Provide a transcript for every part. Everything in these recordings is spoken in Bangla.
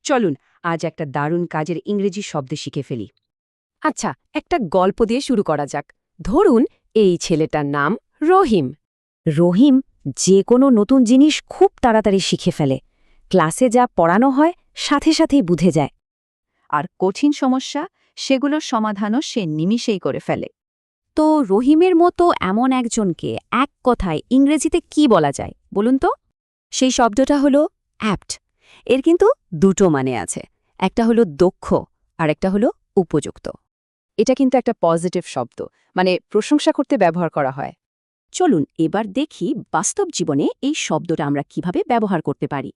চলুন আজ একটা দারুণ কাজের ইংরেজি শব্দ শিখে ফেলি। আচ্ছা, একটা গল্প দিয়ে শুরু করা যাক। ধরুন এই ছেলেটার নাম রহিম। রহিম যে কোনো নতুন জিনিস খুব তাড়াতাড়ি শিখে ফেলে। ক্লাসে যা পড়ানো হয় সাথে সাথেই বুঝে যায়। আর কঠিন সমস্যা সেগুলোর সমাধানও সে নিমিষেই করে ফেলে। তো রহিমের মতো এমন একজনকে এক কথায় ইংরেজিতে কি বলা যায় বলুন তো? সেই শব্দটা হলো অ্যাপ্ট। এর কিন্তু দুটো মানে আছে, একটা হলো দক্ষ আর একটা হলো উপযুক্ত। এটা কিন্তু একটা পজিটিভ শব্দ, মানে প্রশংসা করতে ব্যবহার করা হয়। চলুন এবার দেখি বাস্তব জীবনে এই শব্দটা আমরা কিভাবে ব্যবহার করতে পারি।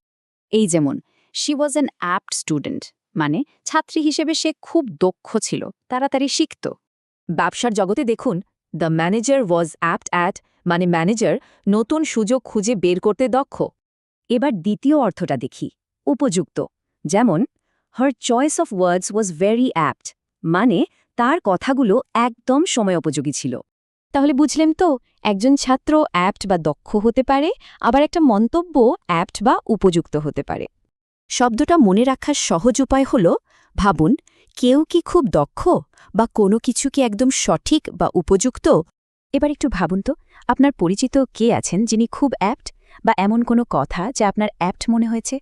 এই যেমন she was an apt student, মানে ছাত্রী হিসেবে সে খুব দক্ষ ছিল, তাড়াতাড়ি শিখত। ব্যবসার জগতে দেখুন, the manager was apt at, মানে ম্যানেজার নতুন সুযোগ খুঁজে বের করতে দক্ষ। এবার দ্বিতীয় অর্থটা দেখি, উপযুক্ত। যেমন হার choice of words was very apt, মানে তার কথাগুলো একদম সময়োপযোগী ছিল। তাহলে বুঝলেন তো, একজন ছাত্র অ্যাপ্ট বা দক্ষ হতে পারে, আবার একটা মন্তব্য অ্যাপ্ট বা উপযুক্ত হতে পারে। শব্দটা মনে রাখার সহজ উপায় হল, ভাবুন কেউ কি খুব দক্ষ, বা কোনো কিছু কি একদম সঠিক বা উপযুক্ত। এবার একটু ভাবুন তো, আপনার পরিচিত কে আছেন যিনি খুব অ্যাপ্ট, বা এমন কোনো কথা যা আপনার অ্যাপ্ট মনে হয়েছে।